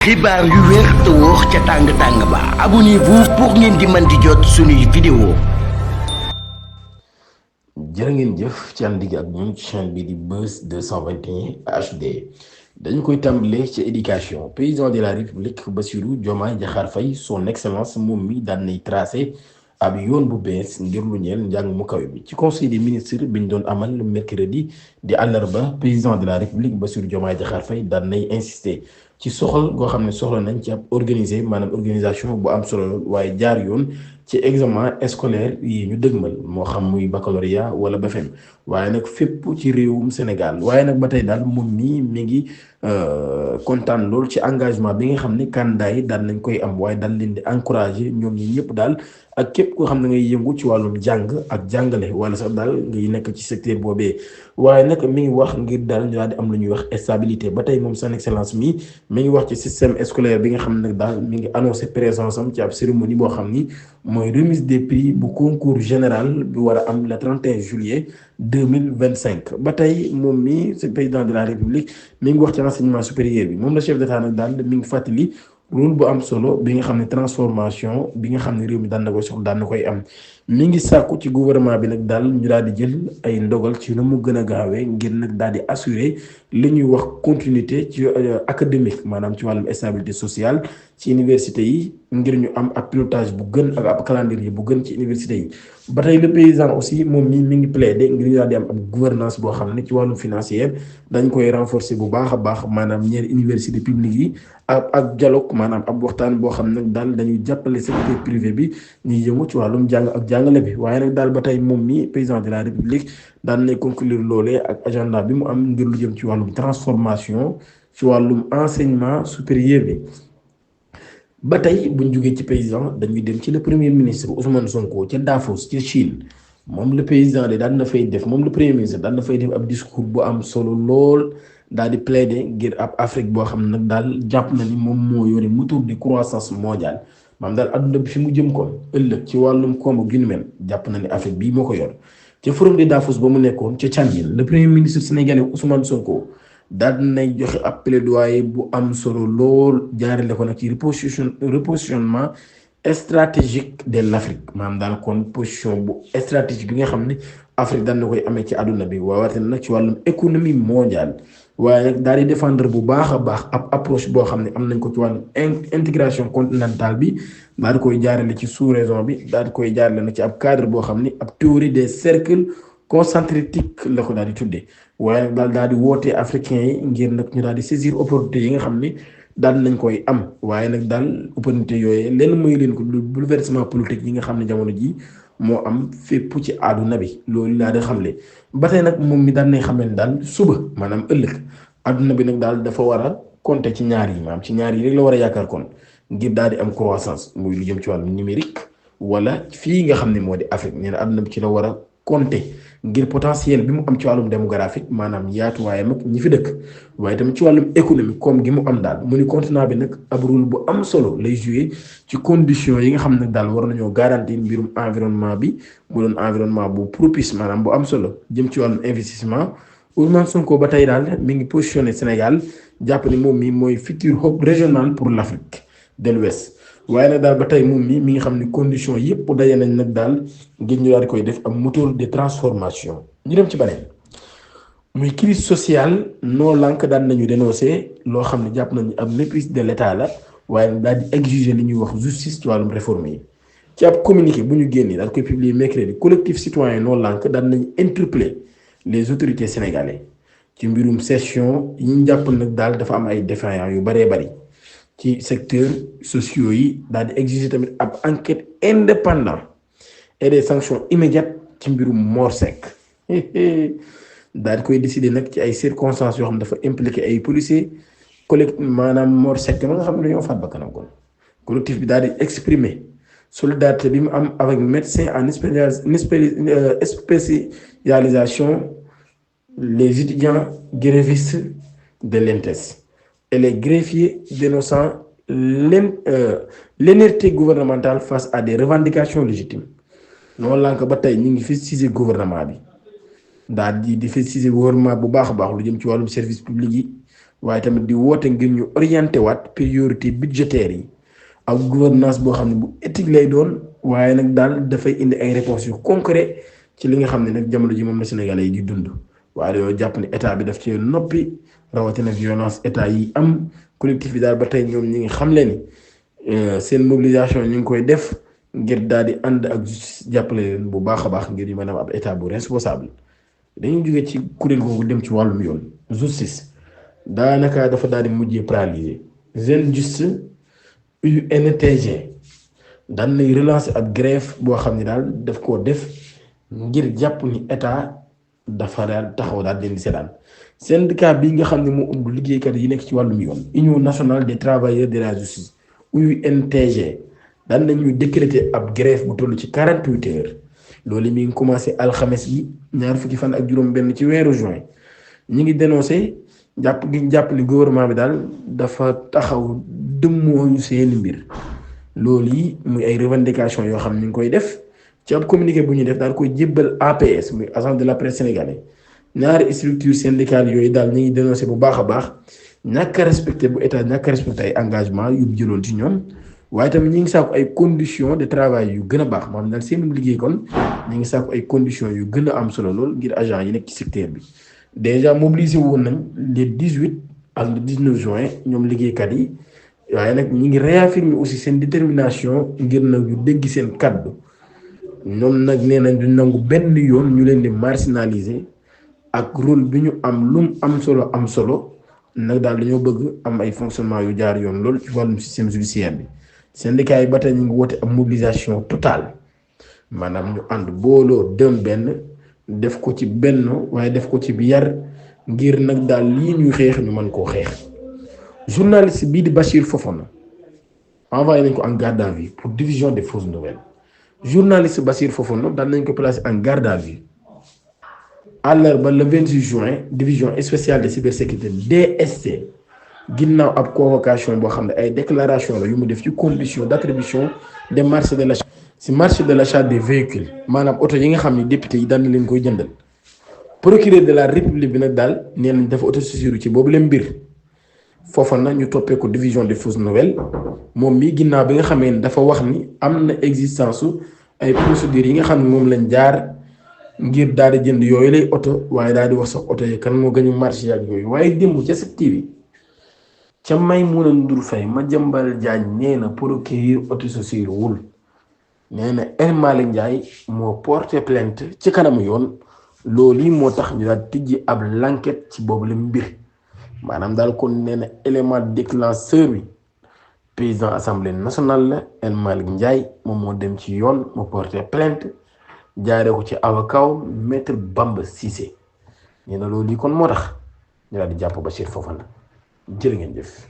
xibaar yu wér te wóor ca tàng-tàng ba abonnez-vous pour ngeen di mën di jot suñuy vidéo. jërë ngeen jëf ci ànd gi ak ñun ci chaîne bi di Buzz 221 HD dañu koy tàmbalee ci éducation. Président de la République Bassirou Diomaye Diakhar Faye son excellence moom mi daan nay tracé ab yoon bu bees ngir lu ñeel njàng mu kawe bi ci conseil des ministres bi ñu doon amal mercredi di àllarba. Président de la République Bassirou Diomaye Diakhar Faye daan nay insister ci soxal goo xam ne soxla nañ ci ab organisation bu am solo waaye jaar yoon ci examen scolaire yi ñu dëgmal moo xam muy baccalauréat wala BFEM waaye nag fépp ci réewum Sénégal. waaye nag ba tey daal moom mii mi ngi kontaan lool ci engagement bi nga xam ne candidat yi daal nañ koy am waaye daal leen di encourager ñoom ñi ñëpp daal ak képp koo xam ne ngay yëngu ci wàllum jàng ak jàngale wala sax daal ngay nekk ci secteur boobee. waaye nag mi ngi wax ngir daal ñu daal di am lu ñuy wax stabilité. ba tey moom son excellence mi ngi wax ci système scolaire bi nga xam ne daal mi ngi annoncé présence am ci ab cérémonie boo xam ni mooy remise des prix bu concours général bi war a am le 31 juillet 2025. ba tey moom mi c'est président de la république mi ngi wax ci enseignement supérieur bi moom la chef d'état nag daal mi ngi fàttali rôle bu am solo bi nga xam ne transformation bi nga xam ne réew mi daan na koy soxla daan na koy am. mi ngi sàkku ci gouvernement bi nag daal ñu daal di jël ay ndogal ci nu mu gën a gaawee ngir nag daal di assurer li ñuy wax continuité ci académique maanaam ci wàllum stabilité sociale ci université yi ngir ñu am ab pilotage bu gën ak ab calendrier bu gën ci université yi. ba tey le paysan aussi moom mi ngi plaider ngir ñu daal di am ab gouvernance boo xam ne ci wàllum financière dañ koy renforcer bu baax a baax maanaam ñeenti université publique yi ak dialogue maanaam ab waxtaan boo xam ne daal dañuy jàppale secteur privé bi ñuy yëngu ci wàllum jàng ak jàngale bi. waaye nag daal ba tey moom mi président de la république daan nay conclure loolee ak agenda bi mu am ngir lu jëm ci wàllum transformation ci wàllum enseignement supérieur bi. ba tey buñ jógee ci président dañuy dem ci le premier ministre Ousmane Sonko ca Davos ca Chine. moom le président de daan na fay def moom le premier ministre daan na fay def ab discours bu am solo lool daal di plaider ngir ab Afrique boo xam ne nag daal jàpp na ni moom moo yore moteur de croissance mondiale. maam daal adduna bi fi mu jëm ko ëllëg ci wàllum koom gi nu mel jàpp na ni Afrique bii moo ko yor. ca forum de Davos ba mu nekkoon ca Tianjin le premier ministre sénégalais Ousmane Sonko daal dinay joxe ab plaidoyer bu am solo lool jaarale ko nag ci repositionnement stratégique de l'Afrique. maanaam daal kon position bu stratégique bi nga xam ne Afrique daan na koy amee ci àdduna bi waaye nag ci wàllum économie mondiale. waaye nag daal di défendre bu baax a baax ab approche boo xam ne am nañ ko ci wàllum intégration continentale bi daal di koy jaarale ci sous-région bi daal di koy jaarale nag ci ab cadre boo xam ni ab théorie des cercles concentriques la ko daal di tuddee. waaye nag daal di wootee africains yi ngir nag ñu daal di saisir opportunité yi nga xam ni daal nañ koy am. waaye nag daal opportunité yooyu lenn mooy leen ko bouleversement politique yi nga xam ne jamono ji moo am fépp ci àdduna bi loolu laa di xamle. ba tey nag moom mi daan nay xamle ne daal suba maanaam ëllëg àdduna bi nag daal dafa war a compter ci ñaar yi maanaam ci ñaar yi rek la war a yaakaar kon ngir daal di am croissance muy lu jëm ci wàllum numérique wala fii nga xam ne moo di Afrique. nee na àdduna bi ci la war a compter ngir potentiel bi mu am ci wàllum démographique maanaam yaatuwaayam ak ñi fi dëkk. waaye tamit ci wàllum économie comme gi mu am daal mu ni continent bi nag ab rôle bu am solo lay jouer ci conditions yi nga xam ne daal war nañoo garantir mbirum environnement bi mu doon environnement bu propice maanaam bu am solo jëm ci wàllum investissement. Ousmane Sonko ba tey daal mi ngi positionné Sénégal jàpp ni moom mi mooy futur hub régional pour l'Afrique de l'Ouest. waaye nag daal ba tey moom mi ngi xam ni conditions yépp daje nañ nag daal ngir ñu daal di koy def am moteur de transformation. ñu dem ci beneen muy crise sociale noo lànk daan nañu dénoncer loo xam ne jàpp nañu ab méprise de l'État la waaye daal di exiger li ñuy wax justice ci wàllum réforme yi. ci ab communiqué bu ñu génnee daal koy publier mercredi collectif citoyen noo lànk daan nañu interpeller les autorités sénégalaises ci mbirum session yi ñu jàpp nag daal dafa am ay défaillants yu baree bari ci secteur sociaux yi daal di exiger tamit ab enquête indépendante et des sanctions immédiates ci mbirum Mor Seck. daal di koy décider nag ci ay circonstances yoo xam dafa impliqué ay policiers maanaam Mor Seck ma nga xam ne dañoo faat bakkanam kon collectif bi daal di exprimer solidarité bi mu am avec médecins en spécialisation les étudiants grévistes de l'INTES et les greffiers dénonçant l'inertie gouvernementale face à des revendications légitimes. noonu lànk ba tey ñu ngi féliciter gouvernement bi daal di féliciter gouvernement bu baax a baax lu jëm ci wàllum service public yi waaye tamit di woote ngir ñu orienté waat priorité budgétaire yi ak gouvernance boo xam ne bu éthique lay doon waaye nag daal dafay indi ay réponses yu concret ci li nga xam ne nag jamono ji moom la Sénégalais yi di dund waaye dañoo jàpp ne état bi daf ci noppi rawatina violence état yi am collectif bi daal ba tey ñoom ñi ngi xam leen ni seen mobilisation ñu ngi koy def ngir daal di ànd ak justice jàppale leen bu baax a baax ngir ñu mën a am ab état bu responsable dañuy jóge ci kuréel googu dem ci wàllum yoon justice daanaka dafa daal di mujjee paralysé Syngenta UNTG daan nay relancer ab grève boo xam ne daal daf koo def ngir jàpp ni état dafa daal taxaw daal leen di seetaan syndicat bi nga xam ne moo ëmb liggéeykat yi nekk ci wàllum yoon Union nationale des travailleurs de la justice UNTG daan nañu décréter ab grève bu toll ci 48 heures loolu mi ngi commencé alxames bi ñaar fukki fan ak juróom-benn ci weeru juin ñi ngi dénoncé jàpp gi jàpp ni gouvernement bi daal dafa taxaw dëmmooyu seeni mbir loolu yi muy ay revendication yoo xam ni ngi koy def ci ab communiqué bu ñuy def daal koy jébbal APS muy agence de la presse sénégalais ñaari structure syndicale yooyu daal ñi ngi dénoncé bu baax a baax ñàkk a respecté bu état ñàkk a respecté ay engagement yu jëloon ci ñoom waaye tamit ñi ngi sàkku ay conditions de travail yu gën a baax maanaam daal seen liggéey kon ñi ngi sàkku ay conditions yu gën a am solo lool ngir agent yi nekk ci secteur bi déjà mobilisé woon nañ les 18 ak le 19 juin ñoom liggéeykat yi waaye nag ñi ngi réaffirmer aussi seen détermination ngir nag ñu dégg seen kaddu ñoom nag nee nañ du nangu benn yoon ñu leen di marginaliser ak rôle bi ñu am lum am solo nag daal dañoo bëgg am ay fonctionnement yu jaar yoon lool ci wàllum système judiciaire bi syndicat yi ba tey ñu ngi woote am mobilisation totale maanaam ñu ànd booloo dem benn def ko ci benn waaye def ko ci bi yar ngir nag daal lii ñuy xeex ñu mën koo xeex journaliste bii di Bachir Fofana envoyé nañ ko en garde à vue pour diffusion des fausses nouvelles journaliste Bachir Fofana daal nañ ko placé en garde à vue àllarba le 26 juin division spéciale de cybersécurité DSC ginnaaw ab convocation boo xam ne ay déclaration la yu mu def ci condition d'attribution des marchés de l'achat si marché de l'achat des véhicules maanaam oto yi nga xam ne député yi daan na leen koy jëndal procureur de la république bi nag daal nee nañ dafa autosaisir ci boobu leen mbir foofa na ñu toppee ko division des fausses nouvelles moom mii ginnaaw bi nga xamee ne dafa wax ni am na existence su ay procédures yi nga xam ne moom lañ jaar ngir daal di jënd yooyu lay oto waaye daal di wax sax oto yi kan moo gëñu marché ak yooyu waaye démb ca 7TV ca Maïmouna Ndour Faye Madiambal Diagne nee na procureur autosaisir wul nee na El Malick Ndiaye moo porté plainte ci kanamu yoon loolu yi moo tax ñu daal tijji ab l'enquête ci boobu la mbir maanaam daal kon nee na élément déclencheur bi président assemblée nationale la El Malick Ndiaye moom moo dem ci yoon moo porté plainte jaaree ko ci avocat maître Bamba Cissé nee na loolu yi kon moo tax ñu daal di jàpp Bachir Fofana jërë ngeen jëf.